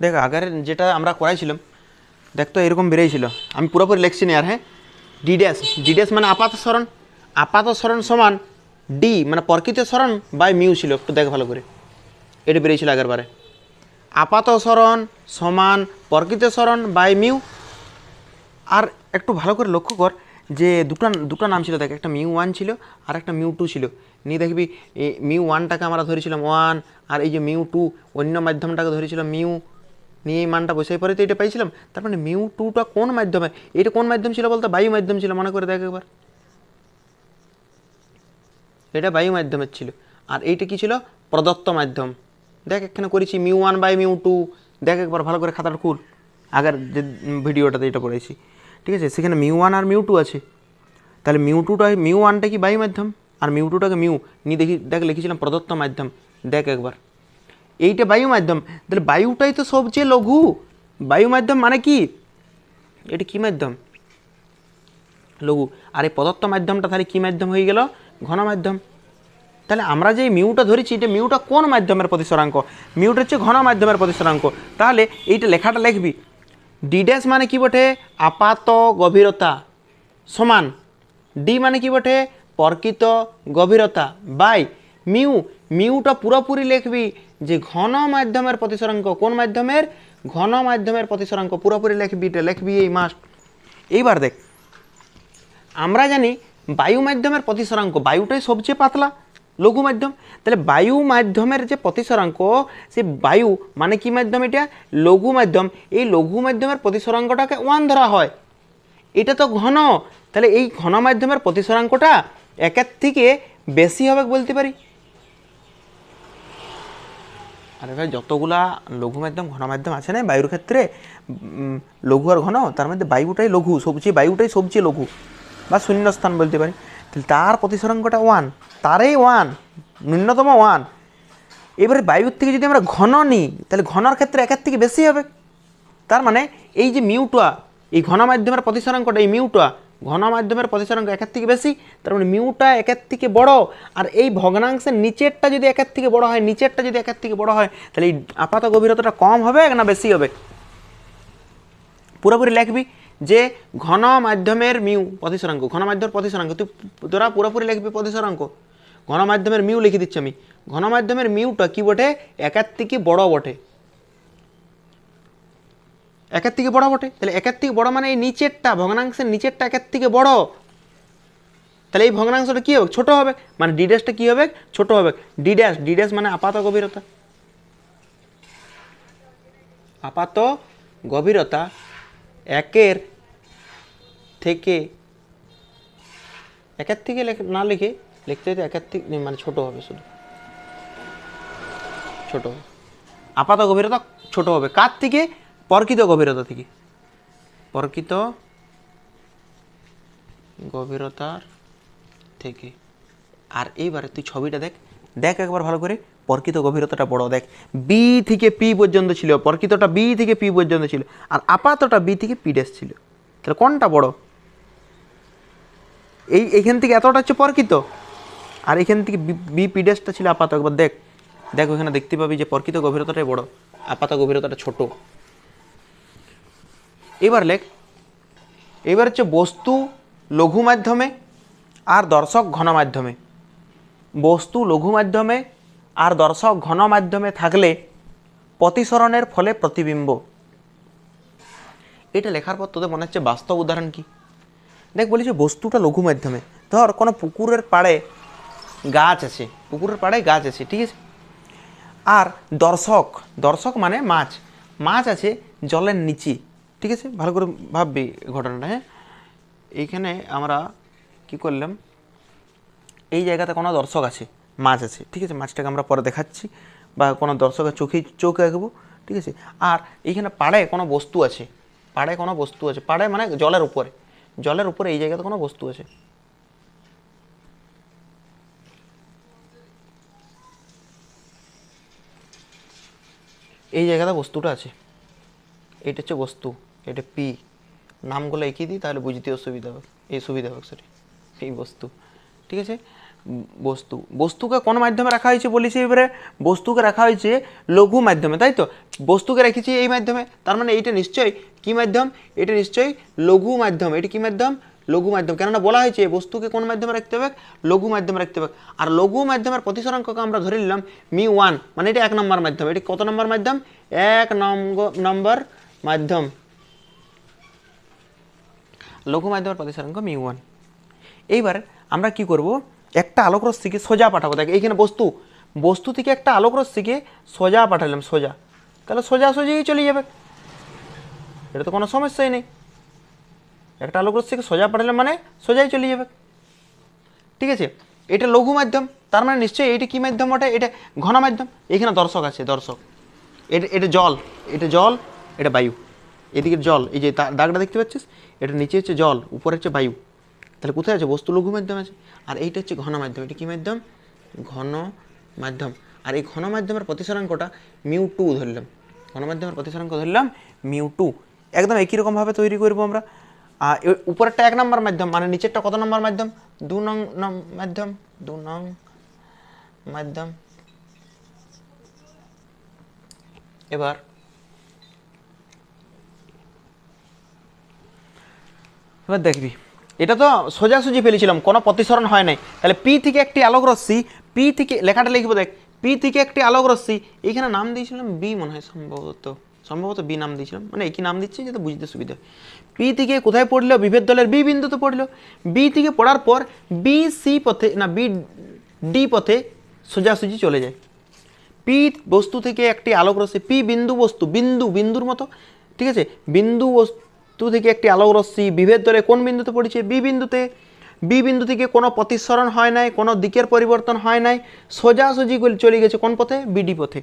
দেখ আগের যেটা আমরা করাইছিলাম দেখ তো এরকম বেরিয়েছিল, আমি পুরোপুরি লিখছি না আর। হ্যাঁ, ডি ড্যাশ মানে আপাত সরণ সমান ডি মানে প্রকৃত সরণ বাই মিউ ছিল। একটু দেখ ভালো করে, এটা বেরিয়েছিল আগের বারে। আপাত সরণ সমান প্রকৃত সরণ বাই মিউ। আর একটু ভালো করে লক্ষ্য কর যে দুটো নাম ছিল দেখ, একটা মিউ ওয়ান ছিল আর একটা মিউ টু ছিল। নিয়ে দেখবি এই মিউ ওয়ানটাকে আমরা ধরেছিলাম ওয়ান, আর এই যে মিউ টু অন্য মাধ্যমটাকে ধরেছিলাম মিউ, নিয়ে এই মানটা বসে পরে তো এটা পাইছিলাম। তার মানে মিউ টুটা কোন মাধ্যমে, এটা কোন মাধ্যম ছিল বলতো? বায়ু মাধ্যম ছিল। মনে করে দেখ একবার, এটা বায়ু মাধ্যমের ছিল। আর এইটা কি ছিল? প্রদত্ত মাধ্যম। দেখ এখানে করেছি mu one by mu two. দেখ একবার ভালো করে খাতাটা খুল, আগের যে ভিডিওটাতে এটা পড়েছি, ঠিক আছে? সেখানে মিউ ওয়ান আর মিউ টু আছে। তাহলে মিউ ওয়ানটা কি বায়ু মাধ্যম, আর মিউ টুটাকে মিউ নিয়ে দেখ লিখেছিলাম প্রদত্ত মাধ্যম। দেখ একবার, এইটা বায়ু মাধ্যম, তাহলে বায়ুটাই তো সবচেয়ে লঘু। বায়ু মাধ্যম মানে কি? এটা কি মাধ্যম? লঘু। আর এই প্রদত্ত মাধ্যমটা তাহলে কি মাধ্যম হয়ে গেল? ঘন মাধ্যম। তাহলে আমরা যে মিউটা ধরেছি, এটা মিউটা কোন মাধ্যমের প্রতিসরাঙ্ক? মিউটা হচ্ছে ঘন মাধ্যমের প্রতিসরাঙ্ক। তাহলে এইটা লেখাটা লিখবি, ডি ড্যাশ মানে কি বটে? আপাত গভীরতা সমান ডি মানে কি বটে? প্রকৃত গভীরতা বাই মিউ। মিউটা পুরোপুরি লিখবি যে ঘন মাধ্যমের প্রতিসরাঙ্ক। কোন মাধ্যমের? ঘন মাধ্যমের প্রতিসরাঙ্ক। পুরোপুরি লিখবি, এটা লিখবি এই মাস্ট। এইবার দেখ, আমরা জানি বায়ু মাধ্যমের প্রতিসরাঙ্ক, বায়ুটাই সবচেয়ে পাতলা লঘু মাধ্যম। তাহলে বায়ু মাধ্যমের যে প্রতিসরাঙ্ক, সে বায়ু মানে কি মাধ্যম? এটা লঘু মাধ্যম। এই লঘু মাধ্যমের প্রতিসরাঙ্কটাকে ওয়ান ধরা হয়। এটা তো ঘন, তাহলে এই ঘন মাধ্যমের প্রতিসরাঙ্কটা একের থেকে বেশি হবে বলতে পারি। আরে ভাই, যতগুলা লঘু মাধ্যম ঘন মাধ্যম আছে না বায়ুর ক্ষেত্রে, লঘু আর ঘন, তার মধ্যে বায়ুটাই লঘু, বায়ুটাই সবচেয়ে লঘু বা শূন্যস্থান বলতে পারি। তাহলে তার প্রতিসরাঙ্কটা ওয়ান, তারই ওয়ান, ন্যূনতম ওয়ান। এবারে বায়ুর থেকে যদি আমরা ঘন নিই, তাহলে ঘনর ক্ষেত্রে একের থেকে বেশি হবে। তার মানে এই যে মিউটা, এই ঘন মাধ্যমের প্রতিসরাঙ্কটা, এই মিউটা ঘন মাধ্যমের প্রতিসরাঙ্ক একের থেকে বেশি। তার মানে মিউটা একের থেকে বড়। আর এই ভগ্নাংশের নিচেরটা যদি একের থেকে বড় হয়, তাহলে এই আপাত গভীরতাটা কম হবে না বেশি হবে? পুরোপুরি লিখবি যে ঘন মাধ্যমের মিউ প্রতিসরাঙ্ক, ঘন মাধ্যমের প্রতিসরাঙ্ক। তোরা পুরোপুরি লিখবি প্রতিসরাঙ্ক। ঘন মাধ্যমের মিউ লিখে দিচ্ছি আমি। ঘন মাধ্যমের মিউটা কি বটে? একের থেকে বড় বটে। একের থেকে বড় বটে। তাহলে একের থেকে বড় মানে এই নিচেরটা, ভগ্নাংশের নিচেরটা একের থেকে বড়। তাহলে এই ভগ্নাংশটা কী হবে? ছোট হবে। মানে ডি ড্যাশটা কী হবে? ছোট হবে। ডি ড্যাশ মানে আপাত গভীরতা। আপাত গভীরতা একের থেকে না লিখে লিখতে হয়তো একের থেকে মানে ছোট হবে, শুধু ছোট হবে। আপাত গভীরতা ছোট হবে কার থেকে? প্রকৃত গভীরতা থেকে। প্রকৃত গভীরতার থেকে। আর এইবারে তুই ছবিটা দেখ, দেখ একবার ভালো করে। প্রকৃত গভীরতাটা বড়। দেখ, বি থেকে পি পর্যন্ত ছিল, প্রকৃতটা বি থেকে পি পর্যন্ত ছিল, আর আপাতটা বি থেকে পি ড্যাশ ছিল। তাহলে কোনটা বড়? এইখান থেকে এতটা হচ্ছে প্রকৃত, আর এখান থেকে বি পি ড্যাশটা ছিল আপাত। একবার দেখ, দেখ ওখানে দেখতে পাবি যে প্রকৃত গভীরতাটাই বড়, আপাত গভীরতাটা ছোট। এবার লেখ, এবার হচ্ছে বস্তু লঘু মাধ্যমে আর দর্শক ঘন মাধ্যমে। বস্তু লঘু মাধ্যমে আর দর্শক ঘন মাধ্যমে থাকলে প্রতিসরণের ফলে প্রতিবিম্ব। এটা লেখার পর তোদের মনে হচ্ছে বাস্তব উদাহরণ কি? দেখ, বলি যে বস্তুটা লঘু মাধ্যমে, ধর কোনো পুকুরের পাড়ে গাছ আছে, ঠিক আছে? আর দর্শক মানে মাছ আছে জলের নিচে, ঠিক আছে? ভালো করে ভাববি ঘটনাটা। হ্যাঁ, এইখানে আমরা কি করলাম, এই জায়গাতে কোনো দর্শক আছে, মাছ আছে, ঠিক আছে? মাছটাকে আমরা পরে দেখাচ্ছি, বা কোনো দর্শকের চোখে আঁকবো, ঠিক আছে? আর এইখানে পাড়ে কোনো বস্তু আছে, পাড়ে মানে জলের উপরে এই জায়গাতে কোনো বস্তু আছে। এই জায়গাতে বস্তুটা আছে, এটা হচ্ছে বস্তু, এটা পি। নামগুলো এঁকে দিই তাহলে বুঝতে সুবিধা হবে, সরি এই বস্তু, ঠিক আছে? বস্তু, বস্তুকে কোন মাধ্যমে রাখা হয়েছে বলেছি, এবারে বস্তুকে রাখা হয়েছে লঘু মাধ্যমে, তাই তো? বস্তুকে রেখেছি এই মাধ্যমে, তার মানে এইটা নিশ্চয়ই কি মাধ্যম? এটা নিশ্চয়ই লঘু মাধ্যম। এটি কি মাধ্যম? লঘু মাধ্যম। কেননা বলা হয়েছে বস্তুকে কোন মাধ্যমে রাখতে হবে? লঘু মাধ্যমে রাখতে হবে। আর লঘু মাধ্যমের প্রতিসরাঙ্ককে আমরা ধরে নিলাম μ1, মানে এটা 1 নম্বর মাধ্যম। এটি কত নম্বর মাধ্যম? 1 নম্বর মাধ্যম। লঘু মাধ্যমের প্রতিসরাঙ্ক μ1। এইবার আমরা কি করব, একটা আলোক রশ্মিকে সোজা পাঠাবো। দেখ এইখানে বস্তু থেকে একটা আলোক রশ্মিকে সোজা পাঠালাম, সোজা, তাহলে সোজাসুজিই চলে যাবে, এটা তো কোনো সমস্যাই নেই। একটা আলোক রশ্মিকে সোজা পাঠালাম মানে সোজাই চলে যাবে, ঠিক আছে? এটা লঘু মাধ্যম, তার মানে নিশ্চয়ই এটা কি মাধ্যম ওটা? এটা ঘন মাধ্যম। এখানে দর্শক আছে, দর্শক, এটা জল, এটা জল, এটা বায়ু। এদিকে জল, এই যে দাগটা দেখতে পাচ্ছিস, এটা নিচে হচ্ছে জল, উপরে হচ্ছে বায়ু। তাহলে কোথায় আছে? বস্তু লঘু মাধ্যম আছে। আর এইটা হচ্ছে ঘন মাধ্যম। এটা কি মাধ্যম? ঘন মাধ্যম। আর এই ঘন মাধ্যমের প্রতিসরাঙ্কটা μ2 ধরলাম, ঘন মাধ্যমের প্রতিসরাঙ্ক ধরলাম μ2। একদম একই রকমভাবে তৈরি করবো আমরা। আর উপরেরটা 1 নম্বর মাধ্যম, মানে নিচেরটা কত নম্বর মাধ্যম? 2 নং মাধ্যম, 2 নং মাধ্যম। এবার দেখবি এটা তো সোজাসুজি ফেলেছিলাম, কোনো প্রতিসরণ হয় নাই। তাহলে পি থেকে একটি আলোক রশ্মি, পি থেকে, লেখাটা লিখবো দেখ, পি থেকে একটি আলোক রশ্মি, এইখানে নাম দিয়েছিলাম বি মনে হয়, সম্ভবত বি নাম দিয়েছিলাম, মানে একই নাম দিচ্ছি যাতে বুঝতে সুবিধা। পি থেকে কোথায় পড়লো? বিভেদ দলের বি বিন্দুতে পড়লো। বি থেকে পড়ার পর বি সি পথে, না বি ডি পথে সোজাসুজি চলে যায়। পি বস্তু থেকে একটি আলোক রশ্মি, পি বিন্দু বস্তু, বিন্দুর মতো, ঠিক আছে? বিন্দু বস্তু থেকে একটি আলোক রশ্মি বিভেদ দলে কোন বিন্দুতে পড়েছে? বি বিন্দুতে। বি বিন্দু থেকে কোনো প্রতিসরণ হয় নাই, কোনো দিকের পরিবর্তন হয় নাই, সোজাসুজি চলে গেছে কোন পথে? বিডি পথে।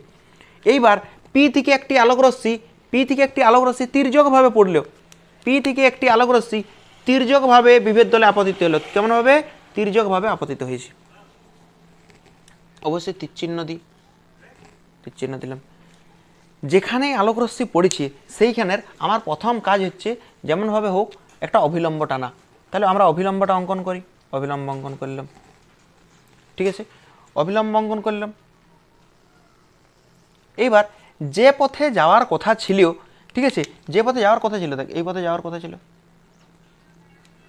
এইবার পি থেকে একটি আলোক রশ্মি, পি থেকে একটি আলোক রশ্মি তির্যকভাবে পড়লো, পি থেকে একটি আলোক রশ্মি তির্যকভাবে বিভেদ দলে আপতিত হলো। কেমনভাবে? তির্যকভাবে আপতিত হয়েছে। অবশ্যই তীরচিহ্ন দিলাম। যেখানে আলোক রশ্মি পড়েছে সেইখানের আমার প্রথম কাজ হচ্ছে যেমনভাবে হোক একটা অভিলম্ব টানা। তাহলে আমরা অভিলম্বটা অঙ্কন করি, অভিলম্ব অঙ্কন করলাম, ঠিক আছে? অভিলম্ব অঙ্কন করলাম। এইবার যে পথে যাওয়ার কথা ছিল, ঠিক আছে, যে পথে যাওয়ার কথা ছিল, দেখ এই পথে যাওয়ার কথা ছিল,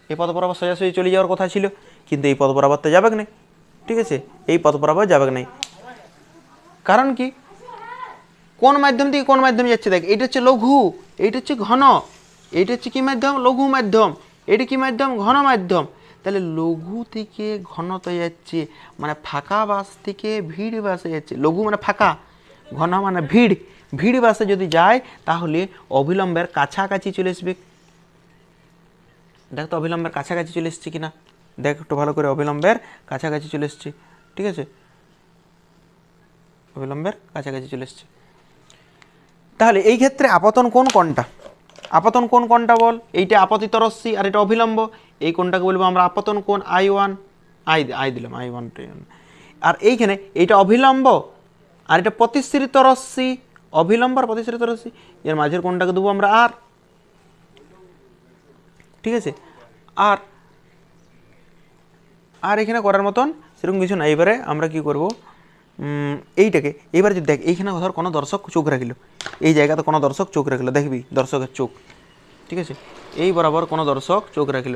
এই পথ বরাবর সোজাসুজি চলে যাওয়ার কথা ছিল, কিন্তু এই পথ বরাবর তো যাবে না, ঠিক আছে? এই পথ বরাবর যাবে না, কারণ কি? কোন মাধ্যম থেকে কোন মাধ্যমে যাচ্ছে? দেখ এইটা হচ্ছে লঘু, এইটা হচ্ছে ঘন, এইটা হচ্ছে কি মাধ্যম? লঘু মাধ্যম। এটা কি মাধ্যম? ঘন মাধ্যম। তাহলে লঘু থেকে ঘনতে যাচ্ছে, মানে ফাঁকা বাস থেকে ভিড় বাসে যাচ্ছে। লঘু মানে ফাঁকা, ঘন মানে ভিড়, ভিড় বাসে যদি যায় তাহলে অবিলম্বের কাছাকাছি চলে আসবে। দেখ তো অবিলম্বের কাছাকাছি চলে এসছে কিনা, দেখ একটু ভালো করে, অবিলম্বের কাছাকাছি চলে এসছে, ঠিক আছে? অবিলম্বের কাছাকাছি চলে এসছে। তাহলে এই ক্ষেত্রে আপতন কোন কোনটা? আপতন কোন কোনটা বল? এইটা আপতিত রশ্মি আর এটা অভিলম্ব, এই কোনটাকে বলবো আমরা আপতন কোণ। I1, আই দিলাম I1, আর এইখানে এইটা অভিলম্ব আর এটা প্রতিসৃত রশ্মি, অভিলম্ব আর প্রতিসৃত রশ্মি, এর মাঝের কোনটাকে দেবো আমরা আর, ঠিক আছে? আর এখানে করার মতন সেরকম কিছু না। এবারে আমরা কি করব, এইটাকে এবার যদি দেখ এইখানে ধর কোনো দর্শক চোখ রাখিল, এই জায়গাতে কোনো দর্শক চোখ রাখিল, দেখবি দর্শকের চোখ, ঠিক আছে? এই বরাবর কোনো দর্শক চোখ রাখিল,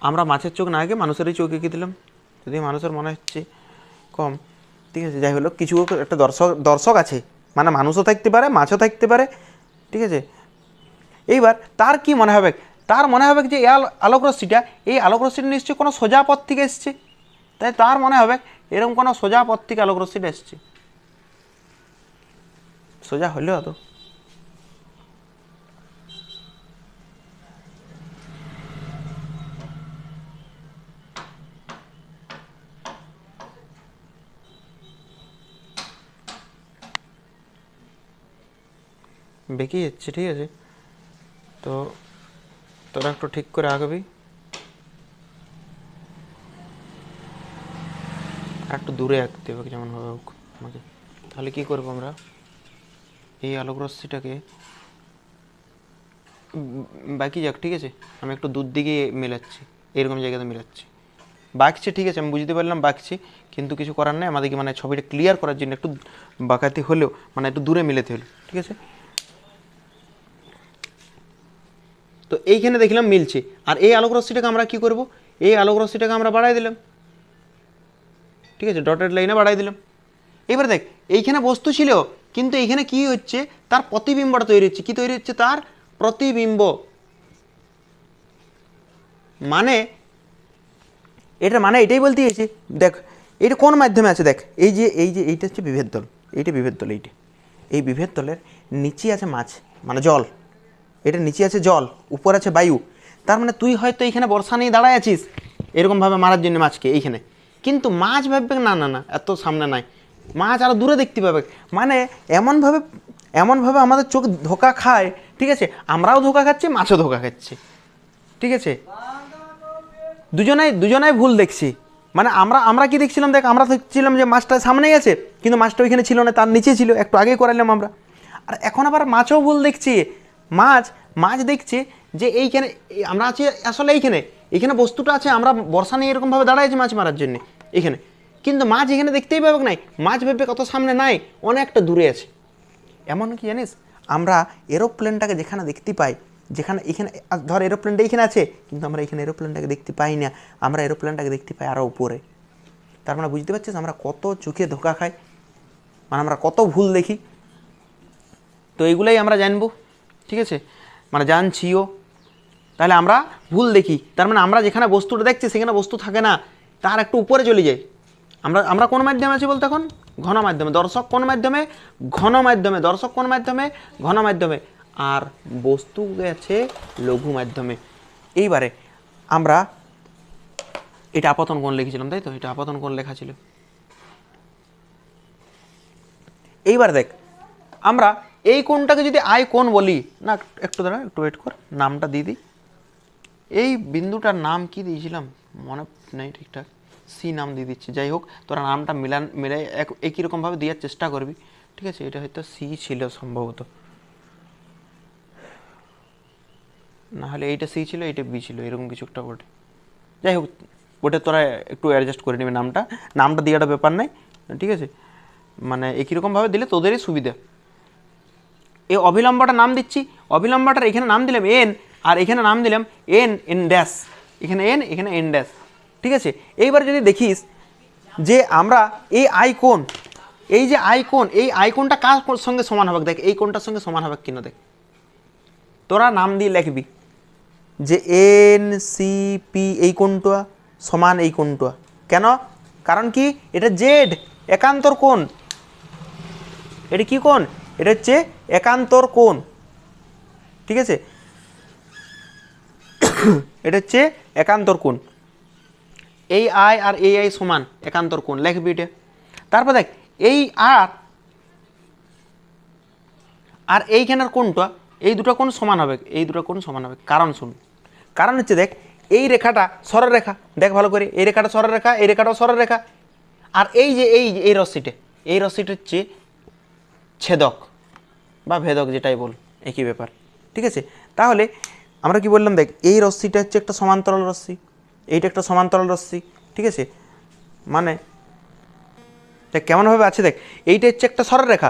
আমরা মাছের চোখ না আগে মানুষেরই চোখ এঁকে দিলাম, যদি মানুষের মনে হচ্ছে কম, ঠিক আছে? যাই হলো কিছু একটা দর্শক আছে, মানে মানুষও থাকতে পারে, মাছও থাকতে পারে, ঠিক আছে? এইবার তার কি মনে হবে? তার মনে হবে যে এই আলোক রশ্মিটা, এই আলোক রশ্মিটা নিশ্চয়ই কোনো সোজা পথ থেকে এসছে, তাই তার মনে হবে এরকম কোনো সোজা পথ থেকে আলোক রশ্মিটা এসছে। সোজা হলেও তো বেঁকে যাচ্ছে, ঠিক আছে? তো তোরা একটু ঠিক করে আঁকবি, আর একটু দূরে আঁকতে হবে যেমনভাবে হোক আমাকে। তাহলে কী করবো আমরা, এই আলোক রশ্মিটাকে বাকি যাক, ঠিক আছে? আমি একটু দূর দিকে মেলাচ্ছি, এরকম জায়গাতে মেলাচ্ছি, বাঁকছে, ঠিক আছে, আমি বুঝতে পারলাম বাঁকছে, কিন্তু কিছু করার নেই, আমাদেরকে মানে ছবিটা ক্লিয়ার করার জন্য একটু বাঁকাতে হলেও মানে একটু দূরে মিলাতে হলো, ঠিক আছে। তো এইখানে দেখলাম মিলছে, আর এই আলোক রশ্মিটাকে আমরা কি করব, এই আলোক রশ্মিটাকে আমরা বাড়াই দিলাম, ঠিক আছে, ডটেড লাইনে বাড়াই দিলাম। এবার দেখ এইখানে বস্তু ছিল, কিন্তু এইখানে কি হচ্ছে, তার প্রতিবিম্বটা তৈরি হচ্ছে। কি তৈরি হচ্ছে? তার প্রতিবিম্ব। মানে এটা মানে এটাই বলতে চাইছি, দেখ এটা কোন মাধ্যমে আছে, দেখ এই যে এইটা হচ্ছে বিভেদ তল, এইটা বিভেদ তল, এই বিভেদ তলের নিচে আছে মাছ মানে জল, এটা নিচে আছে জল, উপর আছে বায়ু। তার মানে তুই হয়তো এইখানে বর্ষা নিয়ে দাঁড়ায় আছিস এরকমভাবে মারার জন্য মাছকে এইখানে, কিন্তু মাছ ভাববে না না না এত সামনে নাই, মাছ আরও দূরে দেখতে পাবে। মানে এমনভাবে আমাদের চোখ ধোকা খায়, ঠিক আছে, আমরাও ধোকা খাচ্ছি, মাছও ধোকা খাচ্ছে, ঠিক আছে, দুজনাই ভুল দেখছি। মানে আমরা কি দেখছিলাম, দেখ আমরা দেখছিলাম যে মাছটা সামনেই আছে, কিন্তু মাছটা ওইখানে ছিল না, তার নিচে ছিল, একটু আগেই করাইলাম আমরা। আর এখন আবার মাছও ভুল দেখছি, মাছ দেখছে যে এইখানে আমরা আছি আসলে এইখানে বস্তুটা আছে, আমরা বর্ষা নিয়ে এরকমভাবে দাঁড়াইছি মাছ মারার জন্য এখানে, কিন্তু মাছ এখানে দেখতেই পাবে নাই, মাছ ভেবে কত সামনে নাই, অনেকটা দূরে আছে। এমন কি জানিস, আমরা এরোপ্লেনটাকে যেখানে দেখতে পাই, যেখানে এখানে ধর এরোপ্লেনটা এইখানে আছে, কিন্তু আমরা এখানে এরোপ্লেনটাকে দেখতে পাই না, আমরা এরোপ্লেনটাকে দেখতে পাই আরও উপরে। তার মানে বুঝতে পারছিস আমরা কত চোখে ধোকা খাই, মানে আমরা কত ভুল দেখি। তো এইগুলাই আমরা জানবো, ঠিক আছে, মানে জানছিও। তাহলে আমরা ভুল দেখি, তার মানে আমরা যেখানে বস্তুটা দেখছি সেখানে বস্তু থাকে না, তার একটু উপরে চলে যাই। আমরা কোন মাধ্যমে আছি বলতে, এখন ঘন মাধ্যমে। দর্শক কোন মাধ্যমে? ঘন মাধ্যমে। দর্শক কোন মাধ্যমে? ঘন মাধ্যমে। আর বস্তু গেছে লঘু মাধ্যমে। এইবারে আমরা এটা আপতন কোণ লিখেছিলাম, তাই তো, এটা আপতন কোণ লেখা ছিল। এইবার দেখ আমরা এই কোণটাকে যদি আই কোণ বলি না, একটু দাঁড়া, একটু ওয়েট কর, নামটা দিয়ে দিই। এই বিন্দুটার নাম কি দিয়েছিলাম মনে নেই ঠিকঠাক, সি নাম দিয়ে দিচ্ছি। যাই হোক, তোরা নামটা মিলাই একই রকমভাবে দেওয়ার চেষ্টা করবি, ঠিক আছে। এটা হয়তো সি ছিল সম্ভবত, না হলে এইটা সি ছিল, এইটা বি ছিল, এরকম কিছু একটা বটে। যাই হোক, ওটা তোরা একটু অ্যাডজাস্ট করে নেবে, নামটা দেওয়াটা ব্যাপার নেই, ঠিক আছে, মানে একই রকমভাবে দিলে তোদেরই সুবিধা। এই অবিলম্বটা নাম দিচ্ছি, অবিলম্বটার এখানে নাম দিলাম এন, আর এখানে নাম দিলাম এন ড্যাশ, এখানে এন ড্যাশ, ঠিক আছে। এইবার যদি দেখিস যে আমরা এই আইকোন, এই যে আইকোন, এই আইকোনটা কার সঙ্গে সমান হবে, দেখ এই কোনটার সঙ্গে সমান হবে কিনা, দেখ তোরা নাম দিয়ে লিখবি যে এন সি পি, এই কোনটা সমান এই কোনটা। কেন? কারণ কি, এটা জেড একান্তর কোণ, এটা কি কোণ? এটা হচ্ছে একান্তর কোণ, ঠিক আছে, এটা হচ্ছে একান্তর কোণ। এই আই আর এই আই সমান একান্তর কোণ, লিখবি এটা। তারপর দেখ এই আর এইখানের কোণটা, এই দুটো কোণ সমান হবে, এই দুটো কোণ সমান হবে। কারণ শুন, কারণ হচ্ছে দেখ এই রেখাটা সরলরেখা, দেখ ভালো করে, এই রেখাটা সরলরেখা, এই রেখাটাও সরলরেখা, আর এই যে এই রশ্মিটা হচ্ছে ছেদক বা ভেদক, যেটাই বল একই ব্যাপার, ঠিক আছে। তাহলে আমরা কি বললাম, দেখ এই রশ্মিটা হচ্ছে একটা সমান্তরাল রশ্মি, এইটা একটা সমান্তরাল রশ্মি, ঠিক আছে। মানে দেখ কেমনভাবে আছে, দেখ এইটা হচ্ছে একটা সরলরেখা,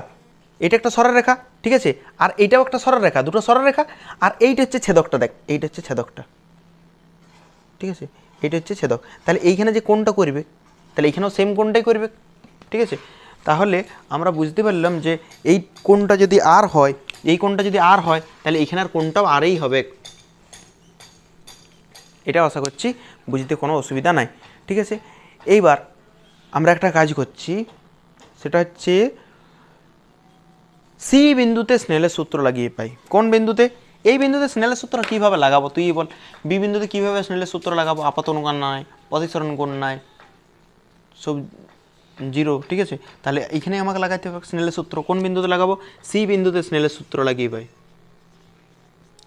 এটা একটা সরলরেখা, ঠিক আছে, আর এইটাও একটা সরলরেখা, দুটো সরলরেখা, আর এইটা হচ্ছে ছেদকটা, দেখ এইটা হচ্ছে ছেদকটা, ঠিক আছে, এইটা হচ্ছে ছেদক। তাহলে এইখানে যে কোণটা করবে, তাহলে এইখানেও সেম কোণটাই করবে, ঠিক আছে। তাহলে আমরা বুঝতে পারলাম যে এই কোণটা যদি আর হয়, এই কোণটা যদি আর হয়, তাহলে এইখানের কোণটাও আরই হবে। এটা আশা করছি বুঝতে কোনো অসুবিধা নাই, ঠিক আছে। এইবার আমরা একটা কাজ করছি, সেটা হচ্ছে সি বিন্দুতে স্নেলের সূত্র লাগিয়ে পাই। কোন বিন্দুতে? এই বিন্দুতে স্নেলের সূত্র কীভাবে লাগাবো তুই বল। বি বিন্দুতে কীভাবে স্নেলের সূত্র লাগাবো? আপাতন কোণ নাই, প্রতিসরণ কোণ নাই, সব জিরো, ঠিক আছে। তাহলে এইখানে আমাকে লাগাইতে হবে স্নেলের সূত্র। কোন বিন্দুতে লাগাবো? সি বিন্দুতে স্নেলের সূত্র লাগিয়ে পাই।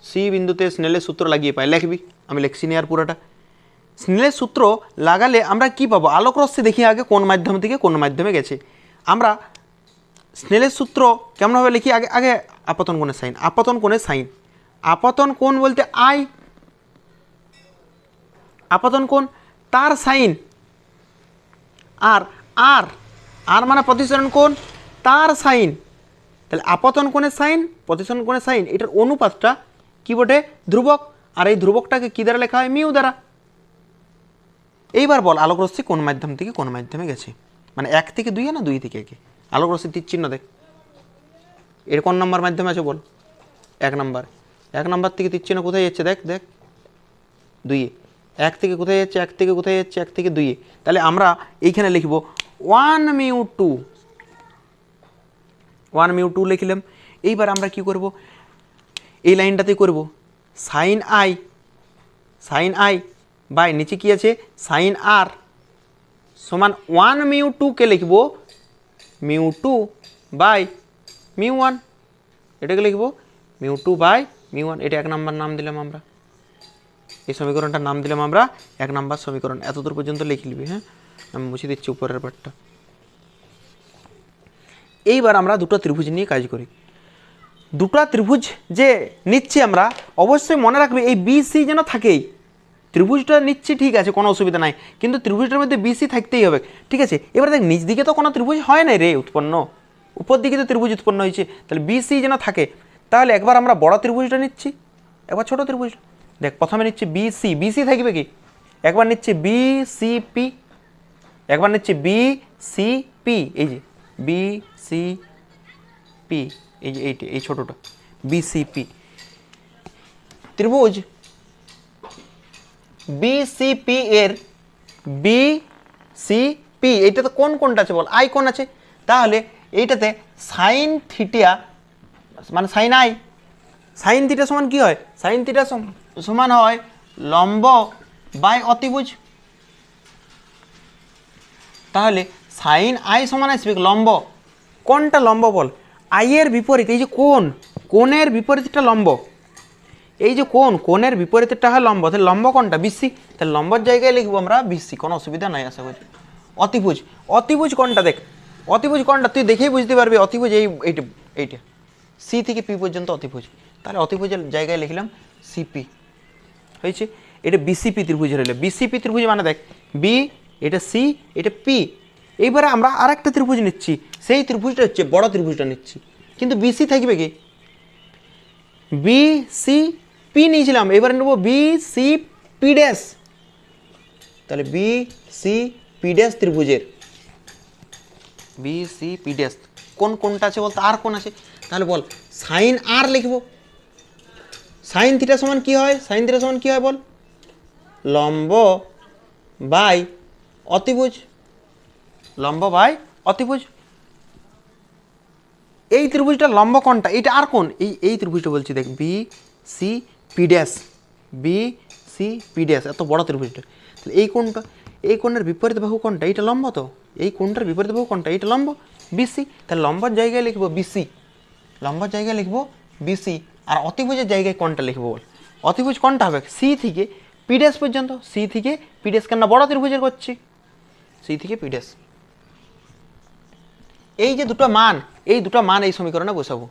সি বিন্দুতে স্নেলের সূত্র লাগিয়ে পাই, লিখবি, আমি লিখছি নি আর পুরোটা। স্নেলের সূত্র লাগালে আমরা কি পাবো? আলোক রশ্মি দেখি আগে কোন মাধ্যম থেকে কোন মাধ্যমে গেছে। আমরা স্নেলের সূত্র কেমনভাবে লিখি? আগে আপতন কোণের সাইন, আপতন কোণের সাইন, আপতন কোণ বলতে আই, আপতন কোণ, তার সাইন, আর আর আর মানে প্রতিসরণ কোণ, তার সাইন, তাহলে আপতন কোণের সাইন প্রতিসরণ কোণের সাইন, এটার অনুপাতটা কি বটে? ধ্রুবক। আর এই ধ্রুবকটাকে কী দ্বারা লেখা হয়? মিউ দ্বারা। এইবার বল আলোক রশ্মি কোন মাধ্যম থেকে কোন মাধ্যমে গেছে, মানে 1 থেকে 2 না 2 থেকে 1? আলোক রশ্মি তীর চিহ্ন দেখ, এর কোন নম্বর মাধ্যমে আছে বল? 1 নম্বর। 1 নম্বর থেকে তীর চিহ্ন কোথায় যাচ্ছে? দেখ দেখ 2-এ। 1 থেকে কোথায় যাচ্ছে? 1 থেকে কোথায় যাচ্ছে? 1 থেকে 2-এ। তাহলে আমরা এইখানে লিখব 1 মিউ 2, 1 মিউ 2 লিখলাম। এইবার আমরা কি করব? এই লাইনটাতে করব সাইন আই বাই নিচে কি আছে? সাইন আর সমান 1 মিউ 2কে লিখব মিউ 2 বাই মিউ 1, এটাকে লিখব মিউ 2 বাই মিউ 1। এটা 1 নম্বর নাম দিলাম আমরা, এই সমীকরণটার নাম দিলাম আমরা 1 নম্বর সমীকরণ। এতদূর পর্যন্ত লিখে নিবি। হ্যাঁ, আমি মুছে দিচ্ছি উপরের পার্টটা। এইবার আমরা দুটো ত্রিভুজ নিয়ে কাজ করি। দুটো ত্রিভুজ যে নিচ্ছি আমরা, অবশ্যই মনে রাখবে এই বিসি যেন থাকেই। ত্রিভুজটা নিচ্ছি ঠিক আছে, কোনো অসুবিধা নাই, কিন্তু ত্রিভুজটার মধ্যে বিসি থাকতেই হবে, ঠিক আছে? এবার দেখ নিচ দিকে তো কোনো ত্রিভুজ হয় নাই রে উৎপন্ন, উপর দিকে তো ত্রিভুজ উৎপন্ন হয়েছে, তাহলে বিসি যেন থাকে। তাহলে একবার আমরা বড় ত্রিভুজটা নিচ্ছি, একবার ছোট ত্রিভুজ। দেখ প্রথমে নিচ্ছি বিসি, বিসি থাকবে কি? একবার নিচ্ছে বিসিপি, একবার নিচ্ছে বিসিপি, এই যে বিসিপি, এই যে এইটা, এই ছোটটা বিসিপি ত্রিভুজ। বিসিপি এর বিসিপি এইটাতে কোন কোনটা আছে বল? আই কোন আছে, তাহলে এইটাতে সাইন থিটা মানে সাইন আই, সাইন থিটা সমান কি হয়? সাইন থিটা সমান হয় লম্ব বাই অতিভুজ। তাহলে সাইন আই সমান আসবে লম্ব, কোনটা লম্ব বল? আই এর বিপরীত, এই যে কোণের বিপরীতটা লম্ব, এই যে কোণের বিপরীতটা হয় লম্ব, তাহলে লম্ব কোনটা? বিসি, তাহলে লম্বর জায়গায় লিখবো আমরা বিসি, কোনো অসুবিধা নাই আশা করি। অতিভুজ, অতিভুজ কোনটা দেখ, অতিভুজ কোনটা তুই দেখেই বুঝতে পারবি। অতিভুজ এইটা, এইটা সি থেকে পি পর্যন্ত অতিভুজ, তাহলে অতিভুজের জায়গায় লিখলাম সিপি, হয়েছে। এটা বিসিপি ত্রিভুজ রইল। বিসিপি ত্রিভুজ মানে দেখ বি, এটা সি, এটা পি। এইবারে আমরা আর একটা ত্রিভুজ নিচ্ছি, সেই ত্রিভুজটা হচ্ছে বড় ত্রিভুজটা নিচ্ছি, কিন্তু বিসি থাকবে কি? বিসিপি নিয়েছিলাম, এবারে নেব বিসিপি ড্যাশ, তাহলে বিসিপি ড্যাশ ত্রিভুজের বিসিপি ড্যাশ কোনটা আছে বলতো? আর কোন আছে? তাহলে বল সাইন আর লিখবো। সাইন থিটা সমান কি হয়? সাইন থিটা সমান কি হয় বল? লম্ব বাই অতিভুজ, লম্ব বাই অতিভুজ। এই ত্রিভুজটা লম্ব কোনটা? এটা আর কোন? এই ত্রিভুজটা বলছি দেখ বিসিপি ড্যাশ, বিসিপি ড্যাশ, এত বড় ত্রিভুজটা। তাহলে এই কোনটা? এই কোণের বিপরীত বাহু কোনটা? এইটা লম্ব, তো এই কোণটার বিপরীত বাহু কোনটা? এইটা লম্ব, বিসি। তাহলে লম্বর জায়গায় লিখবো বিসি, লম্বর জায়গায় লিখবো বিসি। আর অতিভুজের জায়গায় কোনটা লিখবো বল? অতিভুজ কোনটা হবে? সি থেকে পি ড্যাশ পর্যন্ত, সি থেকে পি ড্যাশ, কেন বড় ত্রিভুজের করছি, সি থেকে পি ড্যাশ। এই যে দুটো মান, এই দুটো মান এই সমীকরণে বসাবো।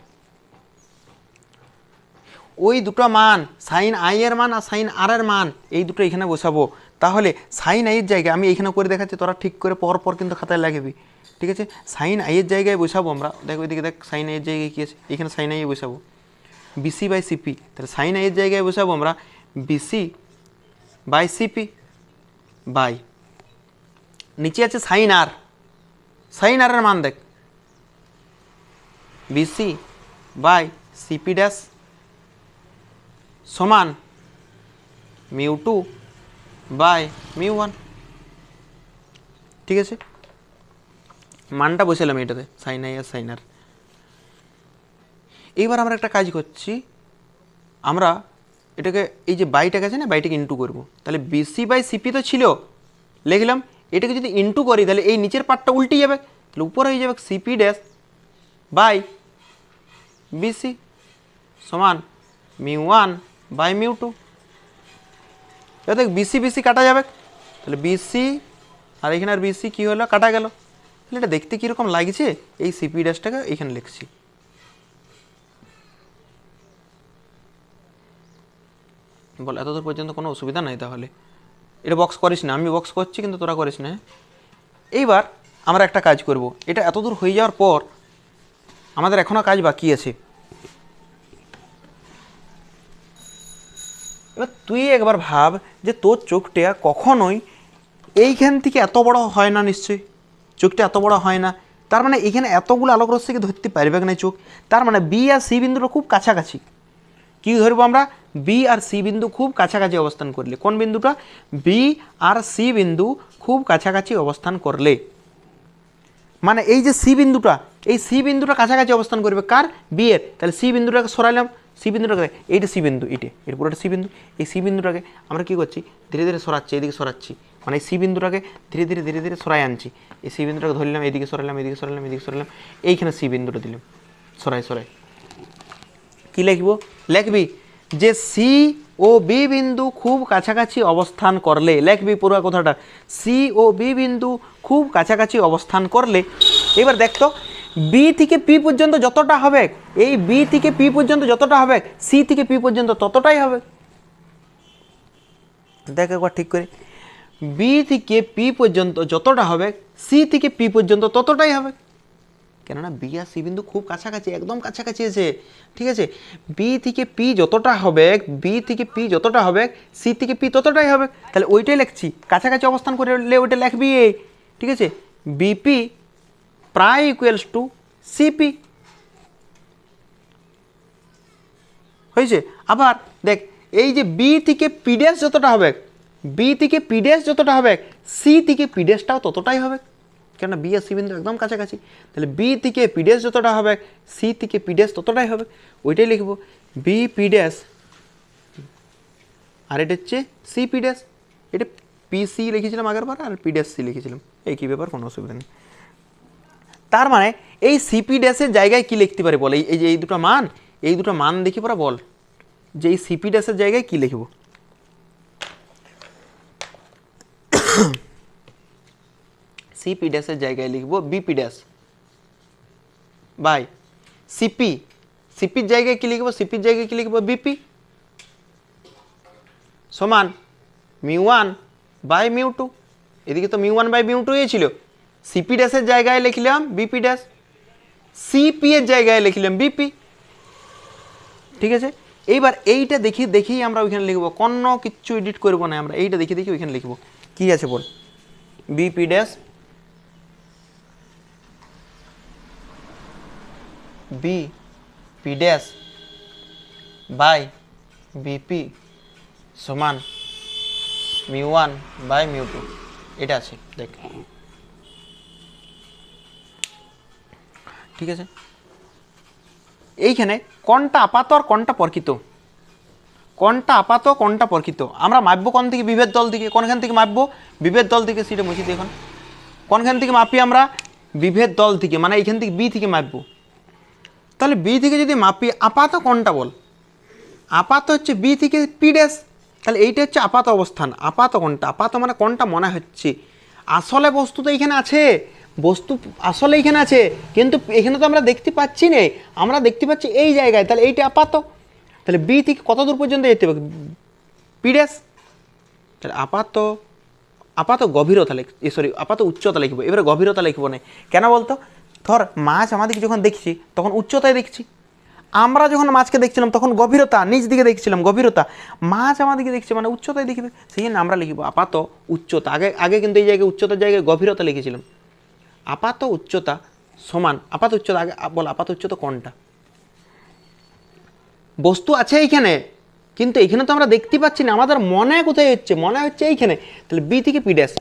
ওই দুটো মান সাইন আই এর মান আর সাইন আর এর মান, এই দুটো এখানে বসাবো। তাহলে সাইন আই এর জায়গায় আমি এইখানে করে দেখাচ্ছি, তোরা ঠিক করে পর পর কিন্তু খাতায় লাগাবি, ঠিক আছে? সাইন আই এর জায়গায় বসাবো আমরা, দেখ ওইদিকে দেখ সাইন আই এর জায়গায় কী আছে, এখানে সাইন আই এ বসাবো বিসি বাই সিপি। তাহলে সাইন আই এর জায়গায় বসাবো আমরা বিসি বাই সিপি বাই, নিচে আছে সাইন আর, সাইন আর এর মান দেখ বিসি বাই সিপি ড্যাশ সমান মিউ 2 বাই মিউ 1, ঠিক আছে? মানটা বসালাম এটাতে সাইন আই আর সাইন আর। এইবার আমরা একটা কাজ করছি, আমরা এটাকে এই যে বাইটাকে আছে না, বাইটাকে ইন্টু করবো। তাহলে বিসি বাই সিপি তো ছিল, লিখলাম। এটাকে যদি ইন্টু করি তাহলে এই নিচের পার্টটা উল্টে যাবে, তাহলে উপরে হয়ে যাবে সিপি ড্যাশ বাই বিসি সমান মিউ 1 বাই মিউ 2। এবার দেখ বিসি বিসি কাটা যাবে, তাহলে বিসি আর এখানে আর বিসি কী হলো, কাটা গেল। তাহলে এটা দেখতে কীরকম লাগছে, এই সিপি ড্যাশটাকে এইখানে লিখছি। বল এতদূর পর্যন্ত কোনো অসুবিধা নাই? তাহলে এটা বক্স করিস না, আমি বক্স করছি কিন্তু তোরা করিস না। এইবার আমরা একটা কাজ করব, এটা এত দূর হয়ে যাওয়ার পর আমাদের এখনও কাজ বাকি আছে। এবার তুই একবার ভাব যে তোর চোখটা কখনোই এইখান থেকে এত বড় হয় না, নিশ্চয়ই চোখটা এত বড় হয় না, তার মানে এখানে এতগুলো আলোক রশ্মিকে ধরতে পারবে না চোখ, তার মানে বি আর সি বিন্দুটা খুব কাছাকাছি। কি ধরবো আমরা, বি আর সি বিন্দু খুব কাছাকাছি অবস্থান করলে, কোন বিন্দুটা, বি আর সি বিন্দু খুব কাছাকাছি অবস্থান করলে, মানে এই যে সি বিন্দুটা, এই সি বিন্দুটা কাছাকাছি অবস্থান করবে কার, বি এর, তাহলে সি বিন্দুটাকে সরাইলাম, সি বিন্দুটাকে, এইটা সি বিন্দু, এর পুরোটা সি বিন্দু, এই সি বিন্দুটাকে আমরা কী করছি, ধীরে ধীরে সরাচ্ছি, এইদিকে সরাচ্ছি, মানে এই সি বিন্দুটাকে ধীরে ধীরে ধীরে ধীরে সরাই আনছি, এই সি বিন্দুটাকে ধরলাম, এইদিকে সরালাম, এইদিকে সরালাম, এইদিকে সরালাম, এইখানে সি বিন্দুটা দিলাম, সরাই সরাই। কী লিখব, লিখবি যে সি ও বি বিন্দু খুব কাছাকাছি অবস্থান করলে, লিখবি পুরো কথাটা, সি ও বি বিন্দু খুব কাছাকাছি অবস্থান করলে। এবার দেখতো বি থেকে পি পর্যন্ত যতটা হবে, এই বি থেকে পি পর্যন্ত যতটা হবে, সি থেকে পি পর্যন্ত ততটাই হবে। দেখ একবার ঠিক করে, বি থেকে পি পর্যন্ত যতটা হবে, সি থেকে পি পর্যন্ত ততটাই হবে, কেননা বি আর সি বিন্দু খুব কাছাকাছি, একদম কাছাকাছি আছে, ঠিক আছে। বি থেকে পি যতটা হবে, বি থেকে পি যতটা হবে, সি থেকে পি ততটাই হবে, তাহলে ওইটাই লিখছি, কাছাকাছি অবস্থান করলে ওইটা লিখবি, ঠিক আছে। বিপি প্রায় ইকুয়ালস টু সিপি, হয়েছে। আবার দেখ, এই যে বি থেকে পি ড্যাশ যতটা হবে, বি থেকে পি ড্যাশ যতটা হবে, সি থেকে পি ড্যাশটাও ততটাই হবে, কেননা বি আর সি বিন্দু একদম কাছাকাছি, তাহলে বি থেকে পি ড্যাশ যতটা হবে, সি থেকে পি ড্যাশ ততটাই হবে, ওইটাই লিখব, বি পি ড্যাশ, আর এটা হচ্ছে সি পি ড্যাশ, এটা পি সি লিখেছিলাম আগের বার, আর পি ড্যাশ সি লিখেছিলাম, এই কী ব্যাপার, কোনো অসুবিধা নেই। তার মানে এই সিপি ড্যাশের জায়গায় কি লিখতে পারে বল, এই যে এই দুটো মান, এই দুটো মান দেখি পরে বল যে এই সিপি ড্যাশের জায়গায় কি লিখব। সিপি ড্যাশের জায়গায় লিখব বিপি ড্যাশ বাই সিপি, সিপির জায়গায় কি লিখব, সিপির জায়গায় কি লিখব, বিপি সমান মিউ1 বাই মিউ2, এদিকে তো মিউ1 বাই মিউ2 ছিল, সিপি ড্যাশের জায়গায় লিখলাম বিপি ড্যাশ, সিপি এর জায়গায় লিখলাম বিপি, ঠিক আছে। এইবার এইটা দেখেই আমরা ওইখানে লিখবো, কোনো কিচ্ছু এডিট করবো না, আমরা এইটা দেখে ওইখানে লিখবো, কি আছে বল, BP dash BP dash by BP সমান মিউ1 বাই মিউ2, এটা আছে দেখ, ঠিক আছে। এইখানে কোনটা আপাত আর কোনটা প্রকৃত, কোনটা আপাত কোনটা প্রকৃত আমরা মাপবো কোন থেকে, বিভেদ দল থেকে, কোনখান থেকে মাপবো, বিভেদ দল থেকে, সেটা মুছি এখন, কোনখান থেকে মাপি আমরা, বিভেদ দল থেকে, মানে এইখান থেকে বি থেকে মাপবো, তাহলে বি থেকে যদি মাপি, আপাত কোনটা বল, আপাত হচ্ছে বি থেকে পি ড্যাশ, তাহলে এইটা হচ্ছে আপাত অবস্থান, আপাত কোনটা, আপাত মানে কোনটা মনে হচ্ছে, আসলে বস্তু তো এইখানে আছে, বস্তু আসলে এইখানে আছে, কিন্তু এখানে তো আমরা দেখতে পাচ্ছি না, আমরা দেখতে পাচ্ছি এই জায়গায়, তাহলে এইটা আপাত, তাহলে বি থেকে কত দূর পর্যন্ত যেতে হবে, পি ড্যাশ, তাহলে আপাত, আপাত গভীরতা সরি আপাত উচ্চতা লিখবো, এবারে গভীরতা লিখবো না, কেন বলতো, ধর মাছ আমাদেরকে যখন দেখছি তখন উচ্চতায় দেখছি, আমরা যখন মাছকে দেখছিলাম তখন গভীরতা, নিচ দিকে দেখছিলাম গভীরতা, মাছ আমাদেরকে দেখছে মানে উচ্চতায় দেখবে, সেই জন্য আমরা লিখবো আপাত উচ্চতা, আগে কিন্তু এই জায়গায় উচ্চতার জায়গায় গভীরতা লিখেছিলাম, আপাত উচ্চতা সমান, আপাত উচ্চতা আগে বল, আপাত উচ্চতা কোনটা, বস্তু আছে এইখানে, কিন্তু এখানে তো আমরা দেখতে পাচ্ছি না, আমাদের মনে কোথায় হচ্ছে, মনে হচ্ছে এইখানে, তাহলে বি থেকে পি ড্যাশ,